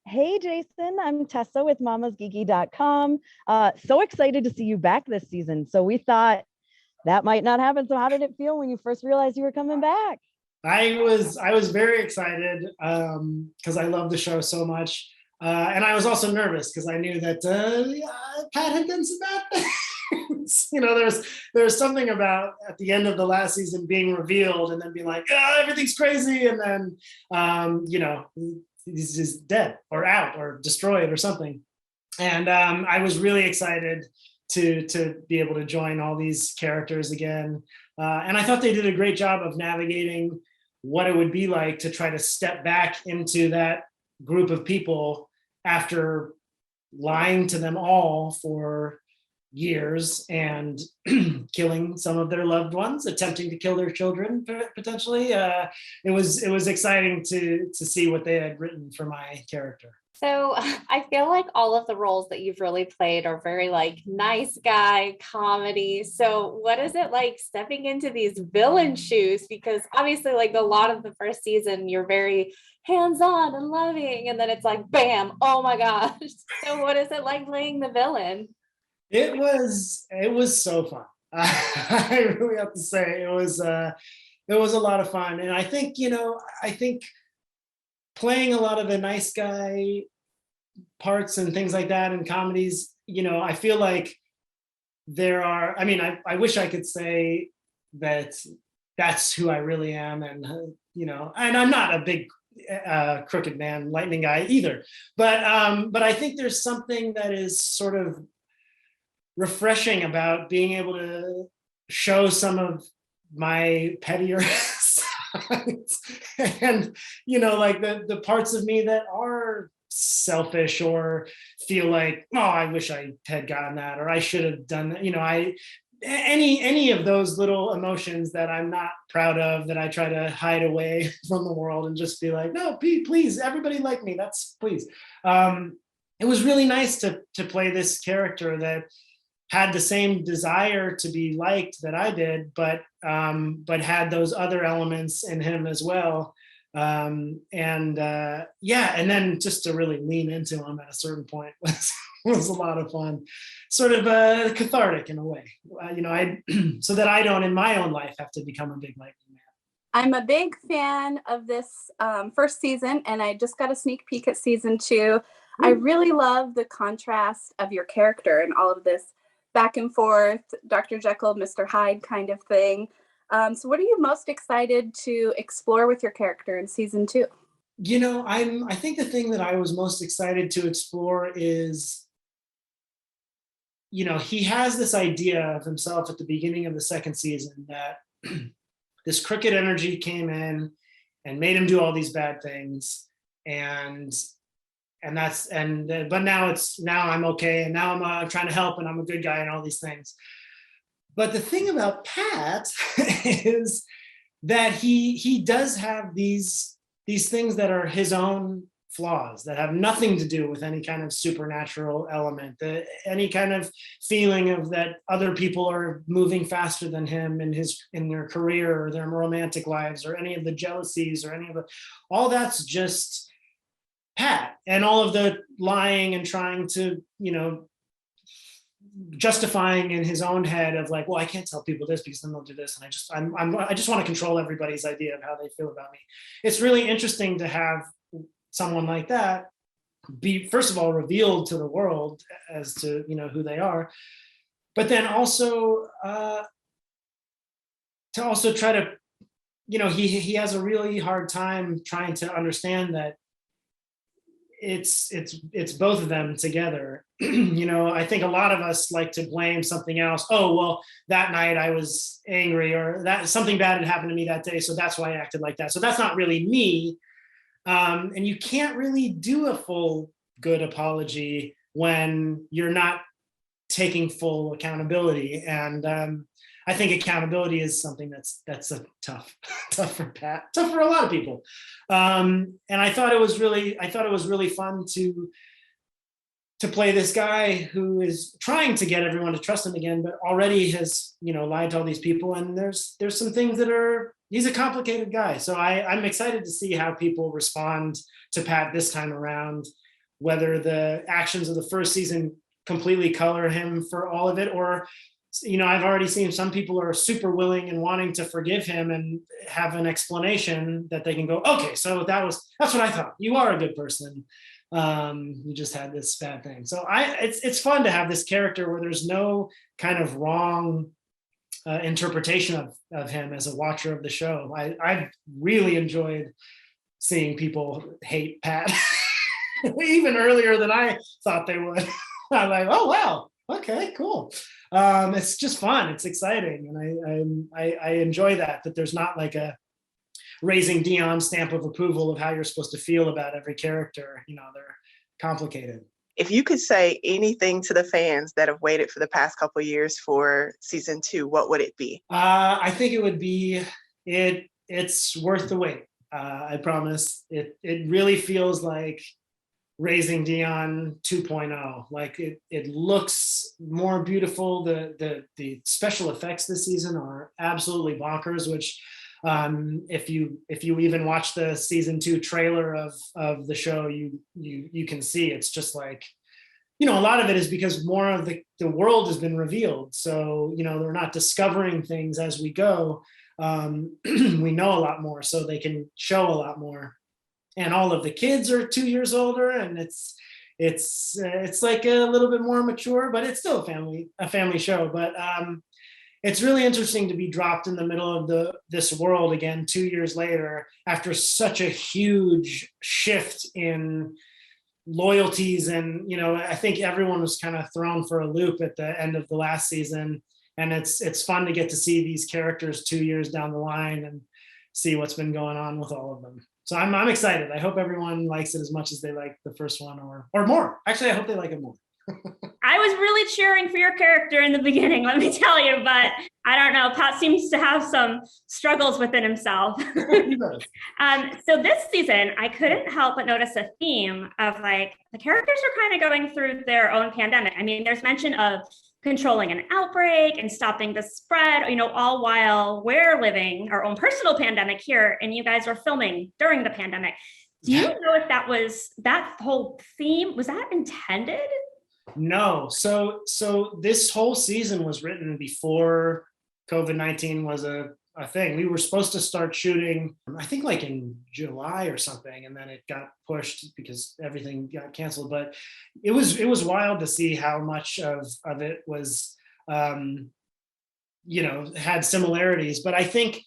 Hey, Jason, I'm Tessa with mamasgeeky.com. So excited to see you back this season. So we thought that might not happen. So how did it feel when you first realized you were coming back? I was very excited because I love the show so much, and I was also nervous because I knew that Pat had done some bad things. There's something about at the end of the last season being revealed and then being like, oh, everything's crazy, and then he's just dead or out or destroyed or something. And I was really excited to be able to join all these characters again. And I thought they did a great job of navigating what it would be like to try to step back into that group of people after lying to them all for years and killing some of their loved ones, attempting to kill their children potentially. It was exciting to see what they had written for my character. So I feel like all of the roles that you've really played are very like nice guy comedy. So what is it like stepping into these villain shoes? Because obviously like a lot of the first season, you're very hands-on and loving. And then it's like, bam, oh my gosh. So what is it like playing the villain? It was so fun. I really have to say it was a lot of fun. And I think playing a lot of the nice guy parts and things like that in comedies, I feel like I wish I could say that that's who I really am. And, and I'm not a big crooked man, lightning guy either. But I think there's something that is sort of refreshing about being able to show some of my pettier sides and like the parts of me that are selfish or feel like, oh, I wish I had gotten that or I should have done that. Any of those little emotions that I'm not proud of, that I try to hide away from the world and just be like, no, please, everybody like me, that's please. It was really nice to play this character that had the same desire to be liked that I did, but had those other elements in him as well. And then just to really lean into him at a certain point was a lot of fun, sort of cathartic in a way. I so that I don't in my own life have to become a big lightning man. I'm a big fan of this first season, and I just got a sneak peek at season 2. I really love the contrast of your character and all of this back and forth, Dr. Jekyll, Mr. Hyde kind of thing. So what are you most excited to explore with your character in season 2? I think the thing that I was most excited to explore is, he has this idea of himself at the beginning of the second season that this crooked energy came in and made him do all these bad things. But now I'm okay, and now I'm trying to help, and I'm a good guy, and all these things. But the thing about Pat is that he does have these things that are his own flaws, that have nothing to do with any kind of supernatural element, any kind of feeling of that other people are moving faster than him in their career or their romantic lives, or any of the jealousies, or all that's just Pat, and all of the lying and trying to, justifying in his own head of like, well, I can't tell people this because then they'll do this, and I just want to control everybody's idea of how they feel about me. It's really interesting to have someone like that be, first of all, revealed to the world as to who they are, but then also to also try to, he has a really hard time trying to understand that it's both of them together. I think a lot of us like to blame something else. Oh, well, that night I was angry, or that something bad had happened to me that day, so that's why I acted like that. So that's not really me. And you can't really do a full good apology when you're not taking full accountability. And I think accountability is something that's a tough for Pat, tough for a lot of people. And I thought it was really fun to play this guy who is trying to get everyone to trust him again, but already has, lied to all these people. And there's some things he's a complicated guy. So I'm excited to see how people respond to Pat this time around. whether the actions of the first season completely color him for all of it, or I've already seen some people are super willing and wanting to forgive him and have an explanation that they can go, okay, so that's what I thought. You are a good person. You just had this bad thing. So it's fun to have this character where there's no kind of wrong interpretation of him as a watcher of the show. I really enjoyed seeing people hate Pat even earlier than I thought they would. I'm like, oh wow, okay, cool. It's just fun. It's exciting, and I enjoy that there's not like a Raising Dion stamp of approval of how you're supposed to feel about every character. They're complicated. If you could say anything to the fans that have waited for the past couple of years for season 2, what would it be? I think it would be it's worth the wait. I promise. It really feels like Raising Dion 2.0. Like it looks more beautiful. The special effects this season are absolutely bonkers, which if you even watch the season 2 trailer of the show, you can see it's just like, a lot of it is because more of the world has been revealed. So, they're not discovering things as we go. We know a lot more, so they can show a lot more. And all of the kids are 2 years older, and it's like a little bit more mature, but it's still a family show. But it's really interesting to be dropped in the middle of this world again 2 years later after such a huge shift in loyalties. And I think everyone was kind of thrown for a loop at the end of the last season, and it's fun to get to see these characters 2 years down the line and see what's been going on with all of them. So I'm excited. I hope everyone likes it as much as they like the first one, or more. Actually, I hope they like it more. I was really cheering for your character in the beginning, let me tell you, but I don't know. Pat seems to have some struggles within himself. So this season, I couldn't help but notice a theme of like the characters are kind of going through their own pandemic. I mean, there's mention of controlling an outbreak and stopping the spread, all while we're living our own personal pandemic here, and you guys are filming during the pandemic. Do you know if that whole theme, was that intended? No. So this whole season was written before COVID-19 was a thing. We were supposed to start shooting, I think like in July or something, and then it got pushed because everything got canceled. But it was wild to see how much of it was, had similarities. But I think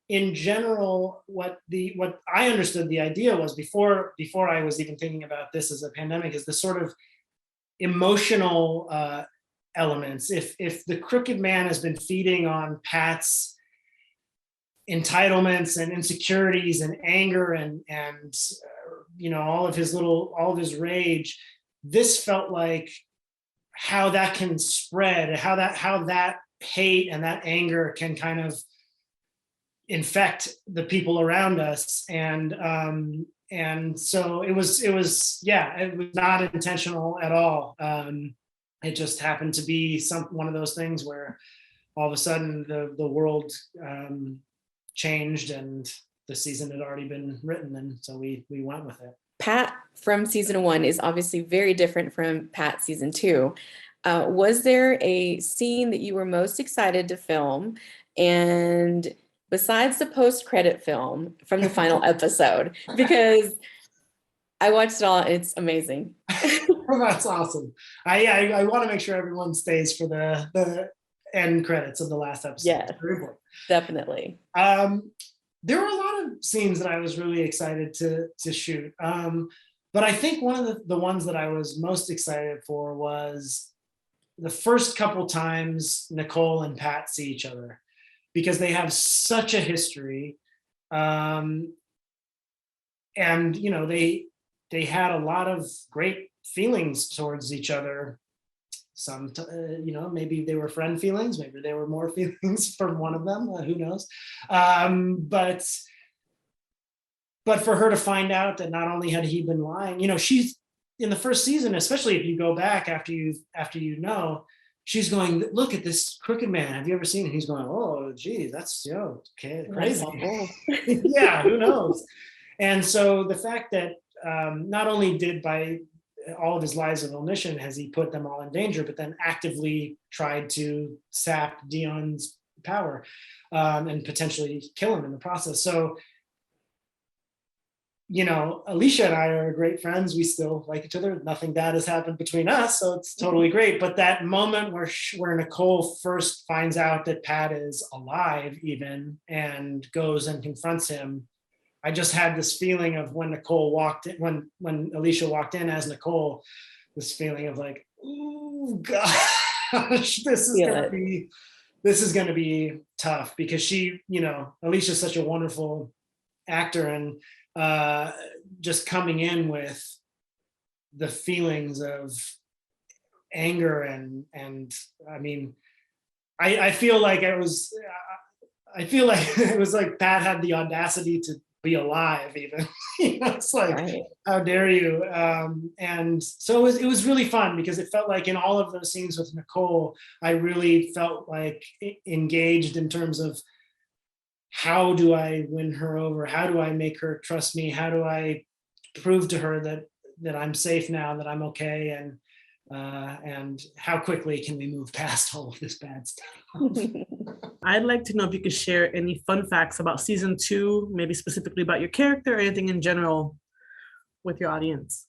in general, what I understood the idea was before I was even thinking about this as a pandemic is the sort of emotional elements. If the crooked man has been feeding on Pat's entitlements and insecurities and anger and all of his rage, this felt like how that can spread, how that hate and that anger can kind of infect the people around us. And so it was not intentional at all. It just happened to be one of those things where all of a sudden the world changed and the season had already been written, and so we went with it. Pat from season 1 is obviously very different from Pat season 2. Was there a scene that you were most excited to film? And besides the post-credit film from the final episode, because I watched it all, it's amazing. That's awesome. I want to make sure everyone stays for the end credits of the last episode. Yeah, definitely. There were a lot of scenes that I was really excited to shoot. But I think one of the ones that I was most excited for was the first couple times Nicole and Pat see each other, because they have such a history. And, they had a lot of great feelings towards each other. Some, maybe they were friend feelings, maybe they were more feelings from one of them, who knows? But for her to find out that not only had he been lying, she's in the first season, especially if you go back after she's going, look at this crooked man. Have you ever seen it? He's going, oh, geez, that's crazy. Yeah, who knows? And so the fact that not only did by all of his lives of omission has he put them all in danger, but then actively tried to sap Dion's power and potentially kill him in the process. So, you know, Alisha and I are great friends. We still like each other. Nothing bad has happened between us, so it's totally great. But that moment where Nicole first finds out that Pat is alive, even, and goes and confronts him, I just had this feeling of when Nicole walked in, when Alisha walked in as Nicole, this feeling of like, oh gosh, this is gonna be tough, because she, you know, Alicia's such a wonderful actor, and just coming in with the feelings of anger and I mean, I feel like it was like Pat had the audacity to be alive, even. You know, it's like, right. How dare you? And so it was really fun, because it felt like in all of those scenes with Nicole, I really felt like engaged in terms of, how do I win her over? How do I make her trust me? How do I prove to her that I'm safe now, that I'm okay, and how quickly can we move past all of this bad stuff? I'd like to know if you could share any fun facts about season 2, maybe specifically about your character, or anything in general with your audience.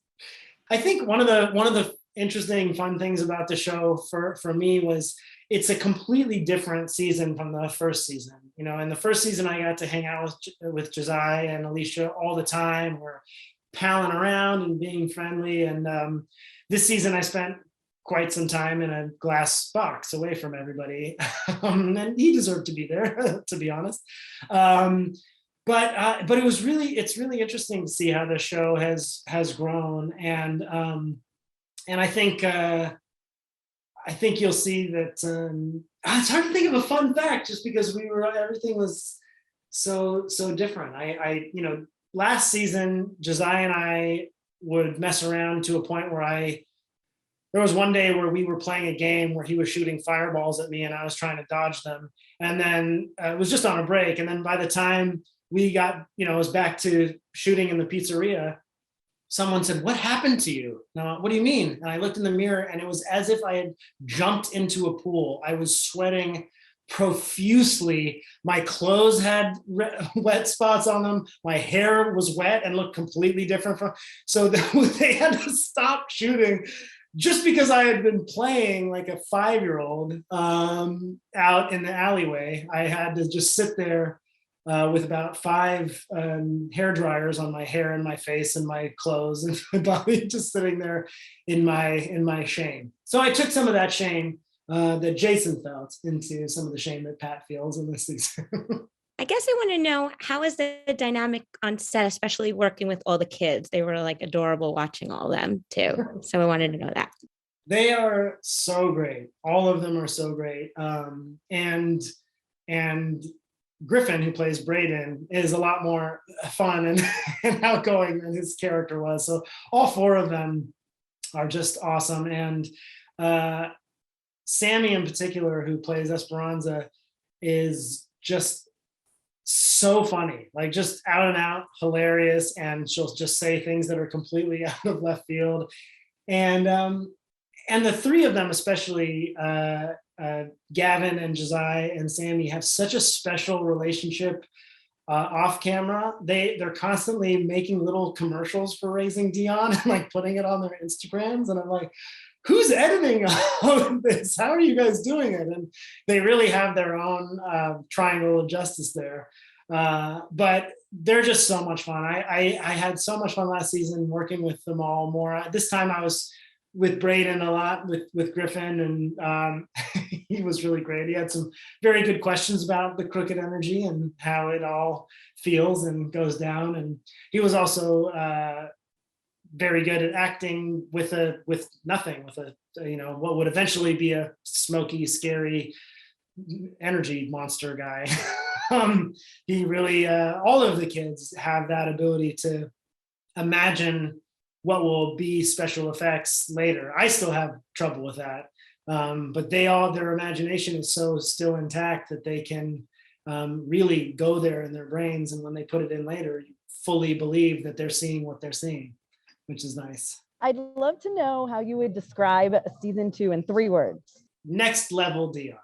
I think one of the interesting, fun things about the show for me was it's a completely different season from the first season. You know, in the first season, I got to hang out with Josiah and Alisha all the time. We're palling around and being friendly. And this season, I spent quite some time in a glass box away from everybody. And he deserved to be there, to be honest. But it's really interesting to see how the show has grown. And I think you'll see that it's hard to think of a fun fact, just because everything was so different. I you know, last season, Josiah and I would mess around to a point where there was one day where we were playing a game where he was shooting fireballs at me and I was trying to dodge them. And then it was just on a break. And then by the time we got, you know, it was back to shooting in the pizzeria, someone said, "What happened to you?" Now, what do you mean? And I looked in the mirror, and it was as if I had jumped into a pool. I was sweating profusely. My clothes had wet spots on them. My hair was wet and looked completely different so they had to stop shooting just because I had been playing like a 5-year-old out in the alleyway. I had to just sit there with about 5 hair dryers on my hair and my face and my clothes and my body, just sitting there in my shame. So I took some of that shame that Jason felt into some of the shame that Pat feels in this season. I guess I want to know, how is the dynamic on set, especially working with all the kids? They were like adorable watching all of them too. So I wanted to know that. They are so great. All of them are so great. And Griffin, who plays Braden, is a lot more fun and outgoing than his character was. So all 4 of them are just awesome. And Sammy in particular, who plays Esperanza, is just so funny, like just out and out hilarious. And she'll just say things that are completely out of left field. And the 3 of them, especially Gavin and Josiah and Sammy, have such a special relationship off camera. They're constantly making little commercials for Raising Dion and like putting it on their Instagrams. And I'm like, who's editing all of this? How are you guys doing it? And they really have their own triangle of justice there. But they're just so much fun. I had so much fun last season working with them all more. This time I was with Braden a lot, with Griffin, and he was really great. He had some very good questions about the crooked energy and how it all feels and goes down. And he was also very good at acting with nothing, with what would eventually be a smoky, scary energy monster guy. He really, all of the kids have that ability to imagine what will be special effects later. I still have trouble with that. But their imagination is so still intact that they can really go there in their brains. And when they put it in later, you fully believe that they're seeing what they're seeing, which is nice. I'd love to know how you would describe season 2 in 3 words. Next level Dion.